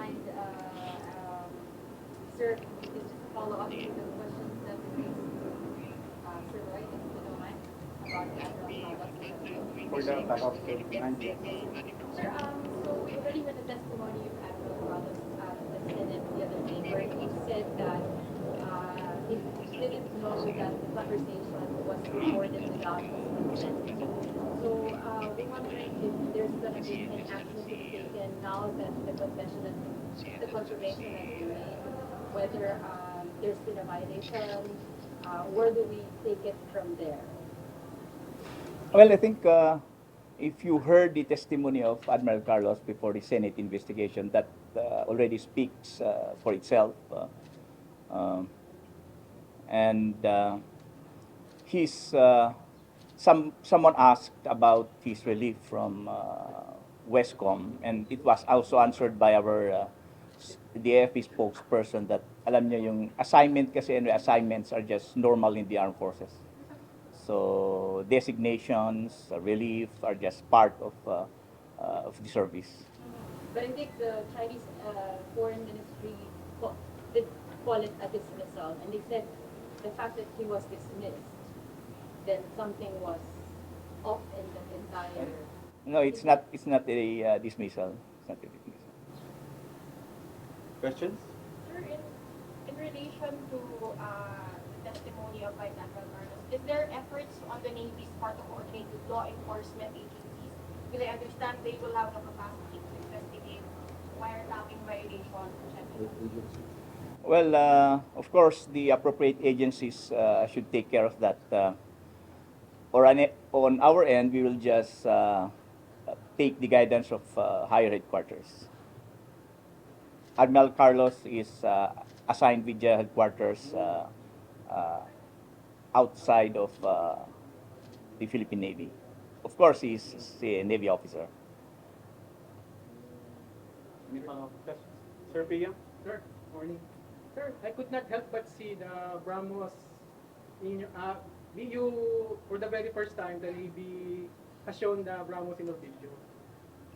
And sir, this is a follow-up to the questions that we raised to Sir Roy, if you don't mind, about the Admiral Carlos. For the cut-off line, yes. Sir, so we already heard the testimony of Admiral Carlos at the Senate the other day, where he said that he didn't know that the conversation was recorded without his consent. So we're wondering if there's going to be an action to be taken now that the confession and the confirmation has been made, whether there's been a violation, where do we take it from there? Well, I think if you heard the testimony of Admiral Carlos before the Senate investigation, that already speaks for itself. Um, and he's someone asked about his relief from Wescom, and it was also answered by our the AFP spokesperson that alam niyo yung assignment kasi and assignments are just normal in the armed forces. So designations, relief are just part of the service. But I think the Chinese Foreign Ministry did call it a dismissal, and they said the fact that he was dismissed, then something was off in the entire. No, it's not. It's not a dismissal. It's not a dismissal. Questions? Sir, in relation to the testimony of Vice Admiral Carlos, is there efforts on the Navy's part to coordinate with law enforcement agencies? Because I understand they will have the capacity to investigate wiretapping violations, etc. Well, of course, the appropriate agencies should take care of that. On our end, we will just take the guidance of higher headquarters. Admiral Carlos is assigned with the headquarters outside of the Philippine Navy. Of course, he's a Navy officer. Any follow-up questions? Sir Pia? Sir, morning. Sir, I could not help but see the BrahMos in you for the very first time the Navy has shown the BrahMos in a video.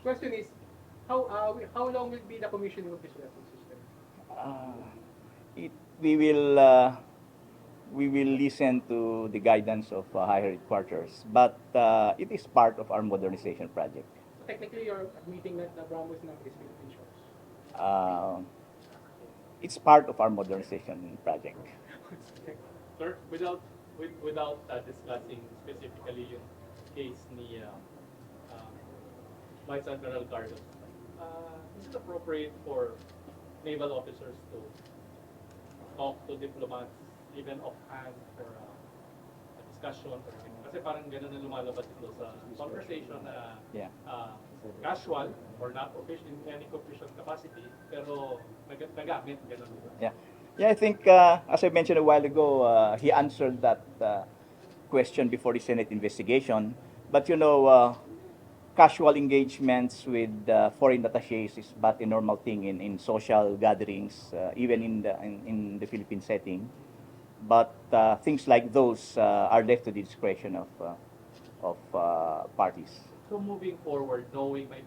Question is, how long will be the commissioning of this weapon system? We will listen to the guidance of higher headquarters, but it is part of our modernization project. So technically, you're admitting that the BrahMos now is Philippine shores. It's part of our modernization project. Sir, without discussing specifically yung case ni Vice Admiral Carlos, is it appropriate for naval officers to talk to diplomats even offhand for a discussion or anything? Kasi parang ganun na lumalabas ito sa conversation na casual or not official in any official capacity, pero nagamit ganun. Yeah, I think, as I mentioned a while ago, he answered that question before the Senate investigation. But you know, casual engagements with foreign attachés is but a normal thing in social gatherings, even in the Philippine setting. But things like those are left to the discretion of parties. So moving forward, knowing may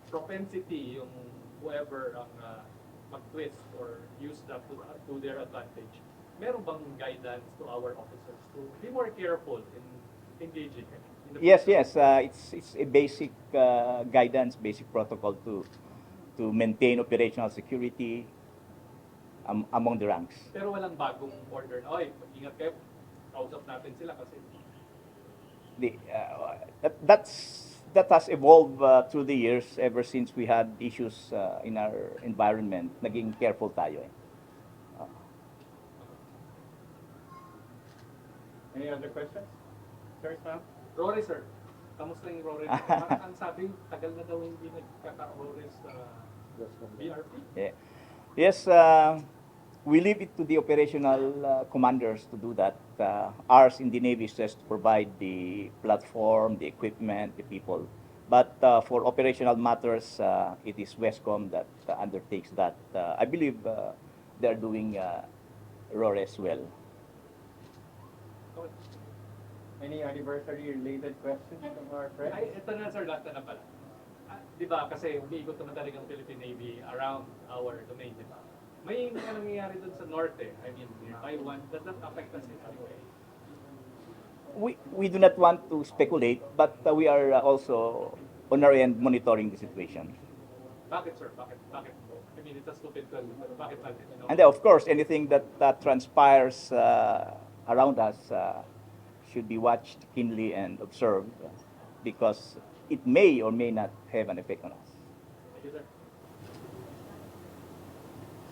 propensity yung whoever ang mag-twist or use that to their advantage, meron bang guidance to our officers to be more careful in engaging? Yes. It's a basic guidance, basic protocol to maintain operational security among the ranks. Pero walang bagong order na, oy, mag-ingat kayo, kausap natin sila kasi. That has evolved through the years ever since we had issues in our environment. Naging careful tayo eh. Any other questions? Sir, ma'am? Rory, sir. Kamusta yung Rory? Parang ang sabi, tagal na daw hindi nagkaka-Rory sa BRP. Yeah. Yes, we leave it to the operational commanders to do that. Ours in the Navy is just to provide the platform, the equipment, the people. But for operational matters, it is Wescom that undertakes that. I believe they are doing ROR as well. Any anniversary-related questions from our friends? Ay, ito na sir, last na pala. di ba, kasi umiikot naman talaga ang Philippine Navy around our domain, di ba? May mga nangyayari doon sa norte, I mean, Taiwan, does that affect us in some way? We do not want to speculate, but we are also on our end monitoring the situation. Bakit, sir? Bakit po? I mean, it's a stupid question, pero bakit natin? You know? And of course, anything that transpires around us should be watched keenly and observed because it may or may not have an effect on us. Thank you, sir.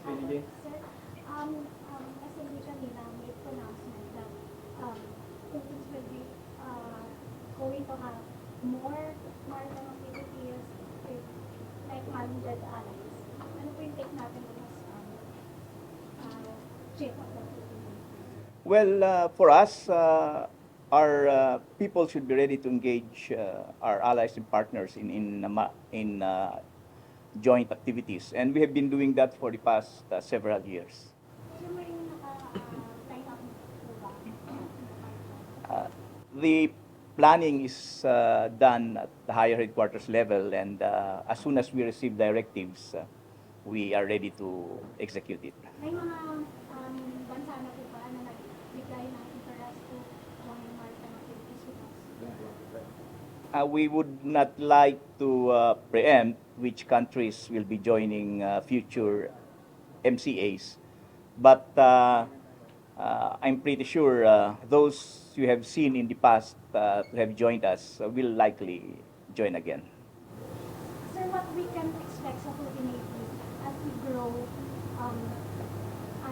Binigay. Sir, assembly kanina made pronouncement that Philippines will be going to have more maritime activities with like-minded allies. Ano po yung take natin as chief of the Philippine Navy? Well, for us, our people should be ready to engage our allies and partners in joint activities, and we have been doing that for the past several years. Sir, may naka-line up po ba? The planning is done at the higher headquarters level, and as soon as we receive directives, we are ready to execute it. May mga bansa na po ba na nagbigay ng interest to join maritime activities with us? We would not like to preempt which countries will be joining future MCAs, but I'm pretty sure those you have seen in the past to have joined us will likely join again. Sir, what we can expect sa Philippine Navy as we grow at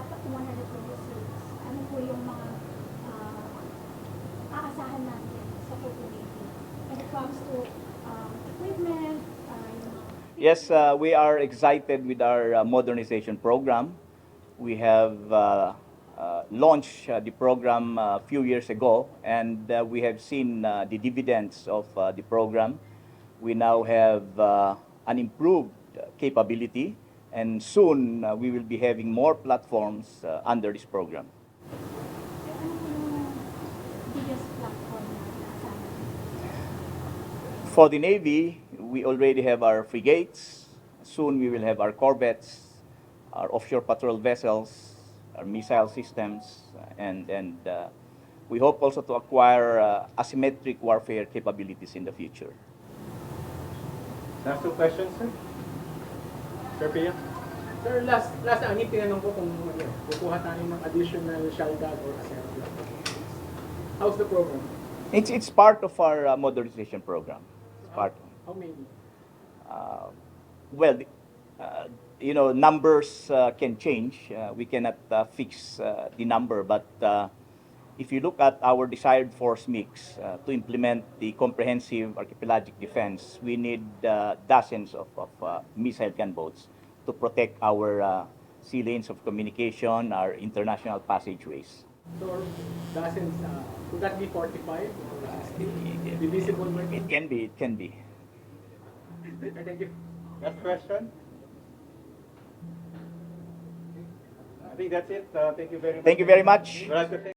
126? Ano po yung mga aasahan natin sa Philippine Navy when it comes to equipment? Yes, we are excited with our modernization program. We have launched the program a few years ago, and we have seen the dividends of the program. We now have an improved capability, and soon we will be having more platforms under this program. Ano po yung biggest platform na naasahan? For the Navy, we already have our frigates. Soon we will have our corvettes, our offshore patrol vessels, our missile systems, and we hope also to acquire asymmetric warfare capabilities in the future. Last two questions, sir. Sir Pia? Sir, last ani tinanong ko kung kukuha tayo ng additional shaldag or assembly. How's the program? It's part of our modernization program. It's part. How many? Well, numbers can change. We cannot fix the number, but if you look at our desired force mix to implement the comprehensive archipelagic defense, we need dozens of missile gunboats to protect our sea lanes of communication, our international passageways. So, dozens, could that be 45 or 60? Divisible by It can be. Thank you. Last question? I think that's it. Thank you very much. Thank you very much. We'd like to thank